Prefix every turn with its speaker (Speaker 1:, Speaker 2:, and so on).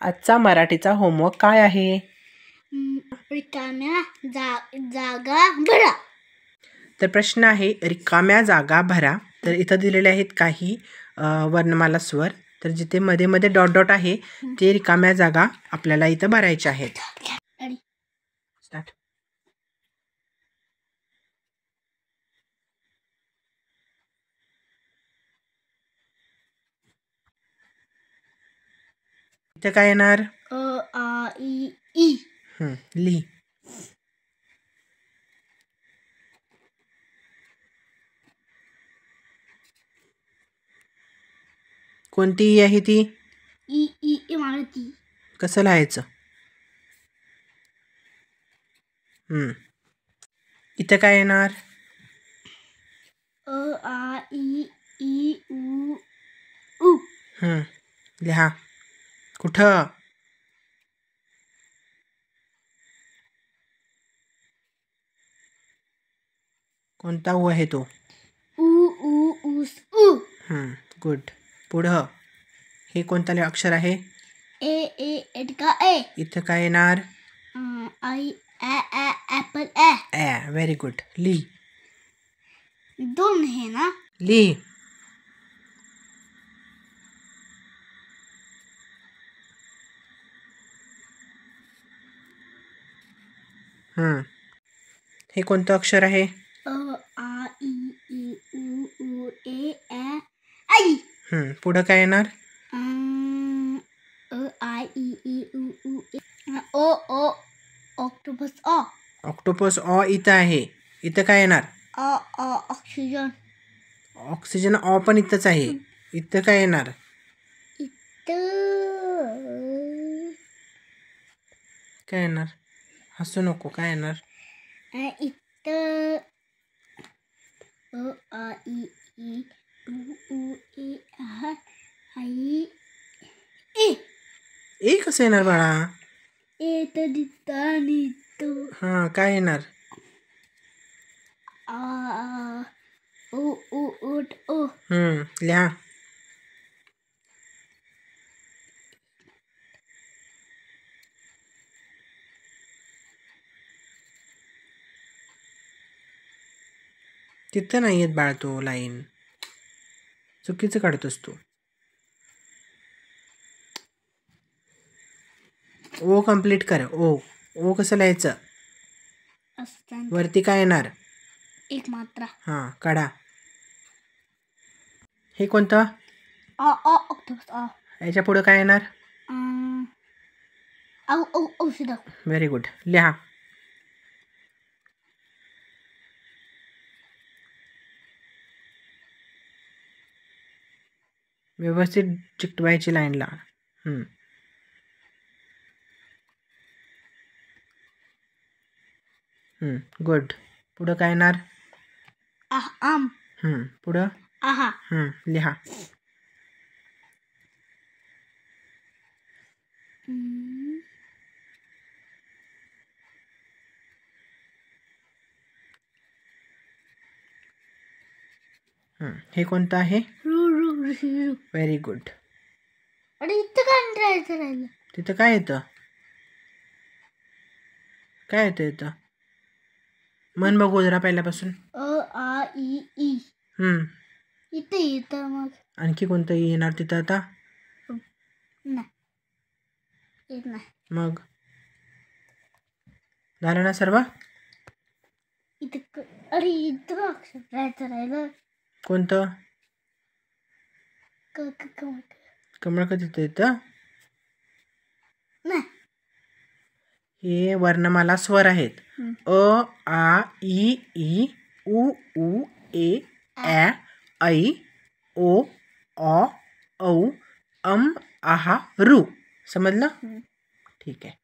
Speaker 1: आजचा मराठीचा होमवर्क काय आहे?
Speaker 2: रिकाम्या जागा भरा.
Speaker 1: तर प्रश्न आहे रिकाम्या जागा भरा. तर इथं दिलेले आहेत काही वर्णमाला स्वर. तर जिथे मध्ये मध्ये डॉट डॉट आहे ते रिकाम्या जागा आपल्याला इथं भरायच्या आहेत. स्टार्ट. इथं काय येणार?
Speaker 2: आ इ ई.
Speaker 1: लिही. कोणती ई आहे ती?
Speaker 2: ई ई इमारती.
Speaker 1: कसं लिहायचं? इथं काय येणार?
Speaker 2: आ इ ई उ उ.
Speaker 1: लिहा. कुठं? कोणता उ आहे तो?
Speaker 2: उ उ ऊस उ.
Speaker 1: गुड. पुढं हे कोणतं अक्षर आहे?
Speaker 2: ए ए एटका ए.
Speaker 1: इथं काय येणार?
Speaker 2: आई ॲ ॲ ॲपल ॲ.
Speaker 1: ॲ. Very good. लिही.
Speaker 2: दोन है ना?
Speaker 1: लिही. हे कोणतं अक्षर आहे?
Speaker 2: आ इ ई उ उ ए ॲ आई.
Speaker 1: पुढं काय येणार?
Speaker 2: आय ई ई उ उ ए. ओ ओ ऑक्टोपस ऑ.
Speaker 1: ऑक्टोपस ऑ इथं आहे. इथं काय येणार?
Speaker 2: ऑक्सिजन.
Speaker 1: ऑक्सिजन ऑ पण इथंच आहे. इथं काय येणार? काय येणार? हसू नको. काय येणार?
Speaker 2: इथं आ इ ई उ उ ए आई ए.
Speaker 1: ए कसं येणार बाळा?
Speaker 2: ए तर दिसता आणि
Speaker 1: काय येणार?
Speaker 2: ओ ओ ओट ओ.
Speaker 1: लिहा. तिथं नाही येत बाळा तो लाईन. चुकीचं काढतोस तू. ओ कंप्लीट कर. ओ ओ कसं लिहायचं? वरती काय येणार?
Speaker 2: एक मात्रा.
Speaker 1: काढा. हे कोणतं?
Speaker 2: ऑक्टोपस ऑ.
Speaker 1: याच्या पुढं काय येणार?
Speaker 2: औषध.
Speaker 1: Very good. लिहा. व्यवस्थित चिकटवायची लाईनला. गुड. पुढं काय येणार?
Speaker 2: आम.
Speaker 1: पुढं?
Speaker 2: आहा.
Speaker 1: लिहा. हे कोणतं आहे? Very good.
Speaker 2: अरे इथं काय राहिलं?
Speaker 1: तिथं काय येतं? काय येतं इथं? मन बघू जरा पहिल्यापासून.
Speaker 2: आ इ ई. इथे येतं मग.
Speaker 1: आणखी कोणतं येणार तिथं आता?
Speaker 2: नाही.
Speaker 1: मग झालं ना सर्व?
Speaker 2: अरे इथं अक्षर राहिलं.
Speaker 1: कोणतं? कमळ का तिथं येतं?
Speaker 2: नाही.
Speaker 1: हे वर्णमाला स्वर आहेत. अ आ इ ई उ उ ए ॲ ऐ ओ ऑ औ अम आहा रू. समजलं? ठीक आहे.